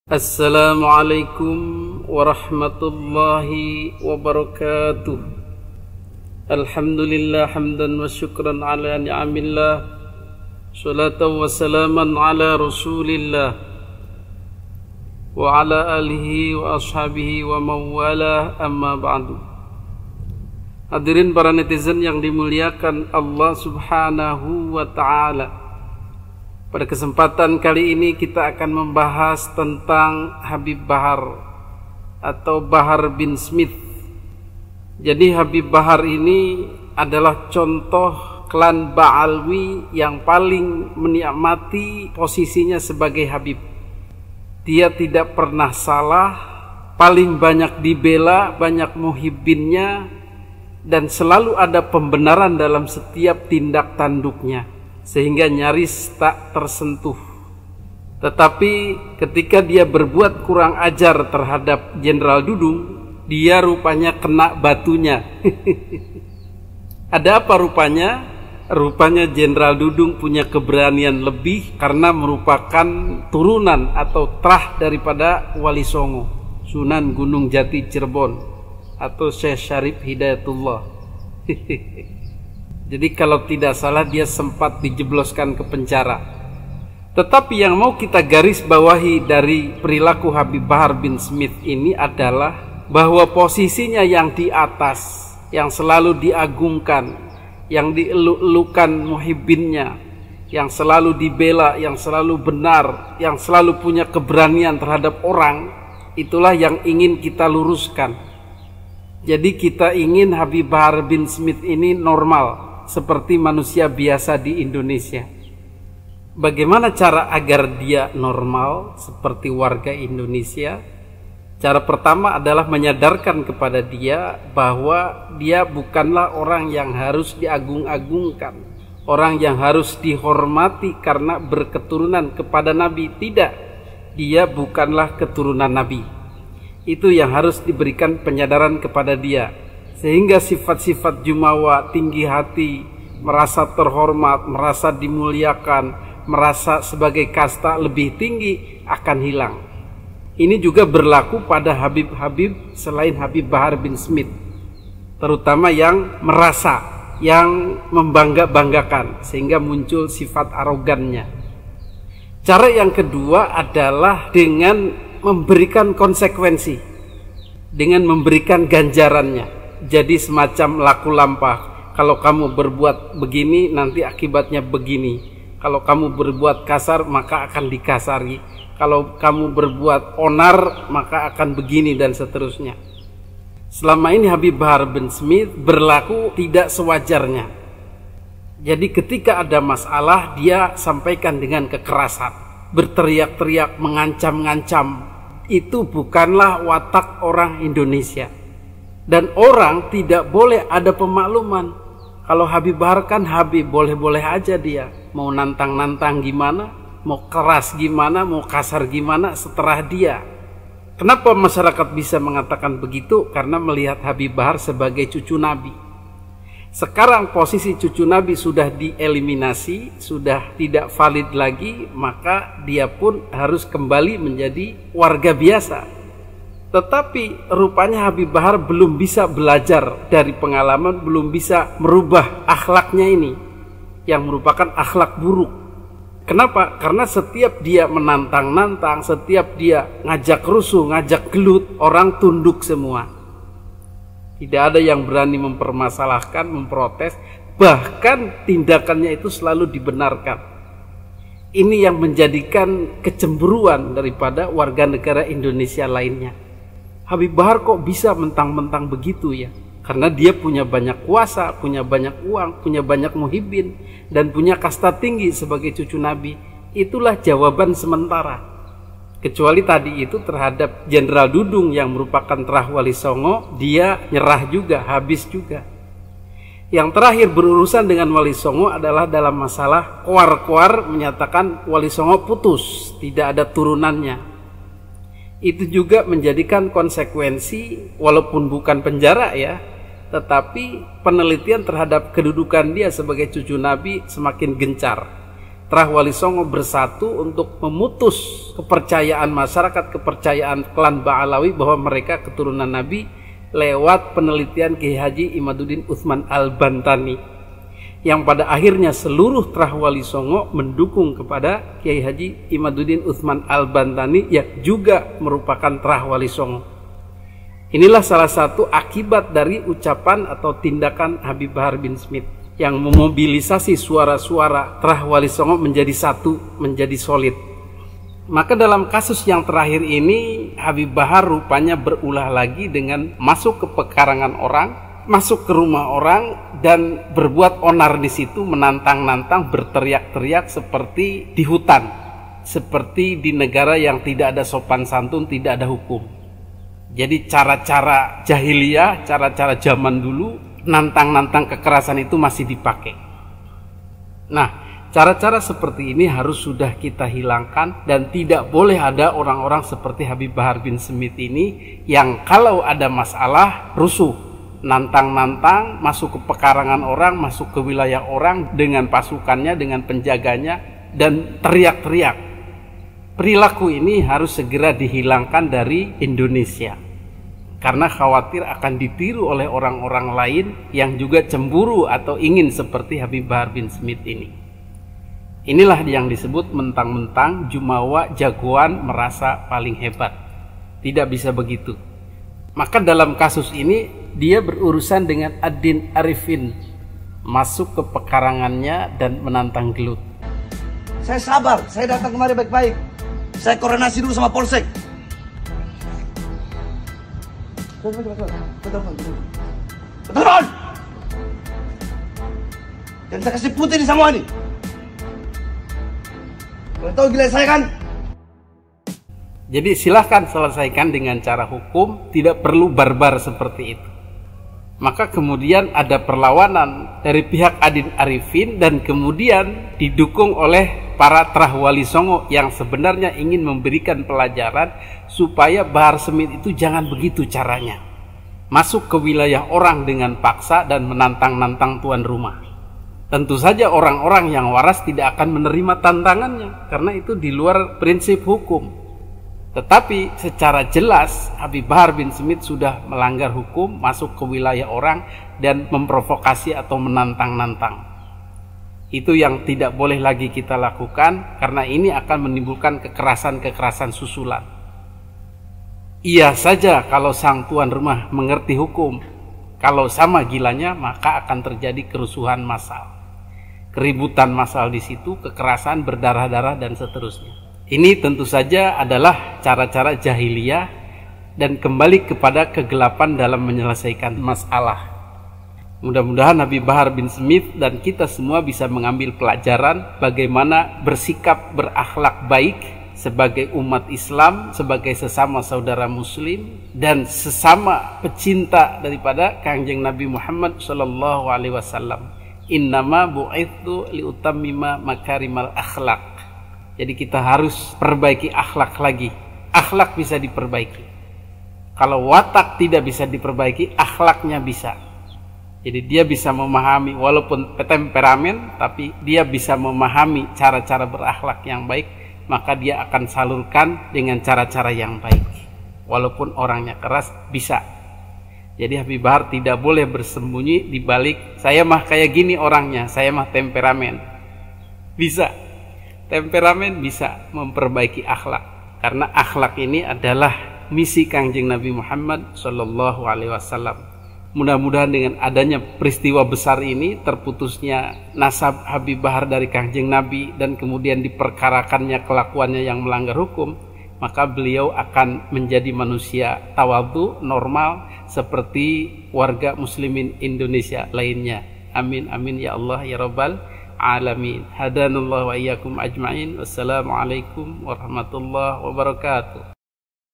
Assalamualaikum warahmatullahi wabarakatuh. Alhamdulillah hamdan wa syukran ala ni'amillah, salatan wa salaman ala rasulillah wa ala alihi wa ashabihi wa mawala, amma ba'du. Hadirin para netizen yang dimuliakan Allah subhanahu wa ta'ala, pada kesempatan kali ini kita akan membahas tentang Habib Bahar atau Bahar bin Smith. Jadi Habib Bahar ini adalah contoh klan Ba'alwi yang paling menikmati posisinya sebagai Habib. Dia tidak pernah salah, paling banyak dibela, banyak muhibbinnya, dan selalu ada pembenaran dalam setiap tindak tanduknya, sehingga nyaris tak tersentuh. Tetapi ketika dia berbuat kurang ajar terhadap Jenderal Dudung, dia rupanya kena batunya. Ada apa rupanya? Rupanya Jenderal Dudung punya keberanian lebih karena merupakan turunan atau trah daripada Wali Songo, Sunan Gunung Jati Cirebon, atau Syekh Syarif Hidayatullah. Jadi kalau tidak salah dia sempat dijebloskan ke penjara. Tetapi yang mau kita garis bawahi dari perilaku Habib Bahar bin Smith ini adalah bahwa posisinya yang di atas, yang selalu diagungkan, yang dieluk-elukan muhibbinnya, yang selalu dibela, yang selalu benar, yang selalu punya keberanian terhadap orang, itulah yang ingin kita luruskan. Jadi kita ingin Habib Bahar bin Smith ini normal, seperti manusia biasa di Indonesia. Bagaimana cara agar dia normal seperti warga Indonesia? Cara pertama adalah menyadarkan kepada dia bahwa dia bukanlah orang yang harus diagung-agungkan, orang yang harus dihormati karena berketurunan kepada Nabi. Tidak, dia bukanlah keturunan Nabi. Itu yang harus diberikan penyadaran kepada dia, sehingga sifat-sifat jumawa, tinggi hati, merasa terhormat, merasa dimuliakan, merasa sebagai kasta lebih tinggi akan hilang. Ini juga berlaku pada Habib-Habib selain Habib Bahar bin Smith, terutama yang merasa, yang membangga-banggakan, sehingga muncul sifat arogannya. Cara yang kedua adalah dengan memberikan konsekuensi, dengan memberikan ganjarannya. Jadi semacam laku lampah. Kalau kamu berbuat begini, nanti akibatnya begini. Kalau kamu berbuat kasar, maka akan dikasari. Kalau kamu berbuat onar, maka akan begini, dan seterusnya. Selama ini Habib Bahar bin Smith berlaku tidak sewajarnya. Jadi ketika ada masalah, dia sampaikan dengan kekerasan, berteriak-teriak, mengancam-ngancam. Itu bukanlah watak orang Indonesia. Dan orang tidak boleh ada pemakluman. Kalau Habib Bahar kan Habib, boleh-boleh aja dia. Mau nantang-nantang gimana, mau keras gimana, mau kasar gimana, seterah dia. Kenapa masyarakat bisa mengatakan begitu? Karena melihat Habib Bahar sebagai cucu Nabi. Sekarang posisi cucu Nabi sudah dieliminasi, sudah tidak valid lagi, maka dia pun harus kembali menjadi warga biasa. Tetapi rupanya Habib Bahar belum bisa belajar dari pengalaman, belum bisa merubah akhlaknya ini, yang merupakan akhlak buruk. Kenapa? Karena setiap dia menantang-nantang, setiap dia ngajak rusuh, ngajak gelut, orang tunduk semua. Tidak ada yang berani mempermasalahkan, memprotes, bahkan tindakannya itu selalu dibenarkan. Ini yang menjadikan kecemburuan daripada warga negara Indonesia lainnya. Habib Bahar kok bisa mentang-mentang begitu ya? Karena dia punya banyak kuasa, punya banyak uang, punya banyak muhibbin, dan punya kasta tinggi sebagai cucu Nabi. Itulah jawaban sementara. Kecuali tadi itu terhadap Jenderal Dudung yang merupakan terah Wali Songo, dia nyerah juga, habis juga. Yang terakhir berurusan dengan Wali Songo adalah dalam masalah Koar-Koar menyatakan Wali Songo putus, tidak ada turunannya. Itu juga menjadikan konsekuensi, walaupun bukan penjara ya, tetapi penelitian terhadap kedudukan dia sebagai cucu Nabi semakin gencar. Trah Wali Songo bersatu untuk memutus kepercayaan masyarakat, kepercayaan klan Ba'alawi bahwa mereka keturunan Nabi lewat penelitian Kiai Haji Imaduddin Utsman Al-Bantani, yang pada akhirnya seluruh Trah Wali Songo mendukung kepada Kiai Haji Imaduddin Utsman Al-Bantani yang juga merupakan Trah Wali Songo. Inilah salah satu akibat dari ucapan atau tindakan Habib Bahar bin Smith yang memobilisasi suara-suara Trah Wali Songo menjadi satu, menjadi solid. Maka dalam kasus yang terakhir ini, Habib Bahar rupanya berulah lagi dengan masuk ke pekarangan orang, masuk ke rumah orang, dan berbuat onar di situ, menantang-nantang, berteriak-teriak seperti di hutan, seperti di negara yang tidak ada sopan santun, tidak ada hukum. Jadi cara-cara jahiliyah, cara-cara zaman dulu, nantang-nantang kekerasan itu masih dipakai. Nah, cara-cara seperti ini harus sudah kita hilangkan, dan tidak boleh ada orang-orang seperti Habib Bahar bin Smith ini yang kalau ada masalah rusuh, nantang-nantang, masuk ke pekarangan orang, masuk ke wilayah orang dengan pasukannya, dengan penjaganya, dan teriak-teriak. Perilaku ini harus segera dihilangkan dari Indonesia, karena khawatir akan ditiru oleh orang-orang lain yang juga cemburu atau ingin seperti Habib Bahar bin Smith ini. Inilah yang disebut mentang-mentang jumawa jagoan merasa paling hebat. Tidak bisa begitu. Maka dalam kasus ini dia berurusan dengan Ad-Din Arifin, masuk ke pekarangannya dan menantang gelut. Saya sabar, saya datang kemari baik-baik. Saya koordinasi dulu sama Polsek. Betul. Dan saya kasih putih di semua ini. Kalian tahu gila saya kan? Jadi silahkan selesaikan dengan cara hukum, tidak perlu barbar seperti itu. Maka kemudian ada perlawanan dari pihak Ad-Din Arifin, dan kemudian didukung oleh para Trah Wali Songo yang sebenarnya ingin memberikan pelajaran supaya Bahar Smith itu jangan begitu caranya, masuk ke wilayah orang dengan paksa dan menantang-nantang tuan rumah. Tentu saja orang-orang yang waras tidak akan menerima tantangannya, karena itu di luar prinsip hukum. Tetapi secara jelas Habib Bahar bin Smith sudah melanggar hukum, masuk ke wilayah orang dan memprovokasi atau menantang-nantang. Itu yang tidak boleh lagi kita lakukan, karena ini akan menimbulkan kekerasan-kekerasan susulan. Iya saja kalau sang tuan rumah mengerti hukum. Kalau sama gilanya, maka akan terjadi kerusuhan massal, keributan massal di situ, kekerasan berdarah-darah dan seterusnya. Ini tentu saja adalah cara-cara jahiliyah dan kembali kepada kegelapan dalam menyelesaikan masalah. Mudah-mudahan Habib Bahar bin Smith dan kita semua bisa mengambil pelajaran bagaimana bersikap berakhlak baik sebagai umat Islam, sebagai sesama saudara muslim dan sesama pecinta daripada Kanjeng Nabi Muhammad sallallahu alaihi wasallam. Innama bu'itsu liutammima makarimal akhlak. Jadi kita harus perbaiki akhlak lagi. Akhlak bisa diperbaiki. Kalau watak tidak bisa diperbaiki, akhlaknya bisa. Jadi dia bisa memahami, walaupun temperamen, tapi dia bisa memahami cara-cara berakhlak yang baik, maka dia akan salurkan dengan cara-cara yang baik. Walaupun orangnya keras, bisa. Jadi Habib Bahar tidak boleh bersembunyi di balik saya mah kayak gini orangnya, saya mah temperamen. Bisa. Temperamen bisa memperbaiki akhlak, karena akhlak ini adalah misi Kanjeng Nabi Muhammad sallallahu alaihi wasallam. Mudah-mudahan dengan adanya peristiwa besar ini, terputusnya nasab Habib Bahar dari Kanjeng Nabi dan kemudian diperkarakannya kelakuannya yang melanggar hukum, maka beliau akan menjadi manusia tawadhu, normal seperti warga muslimin Indonesia lainnya. Amin amin ya Allah ya Rabbal alamin. Hadanallahu wa iyyakum ajma'in. Wassalamualaikum warahmatullahi wabarakatuh.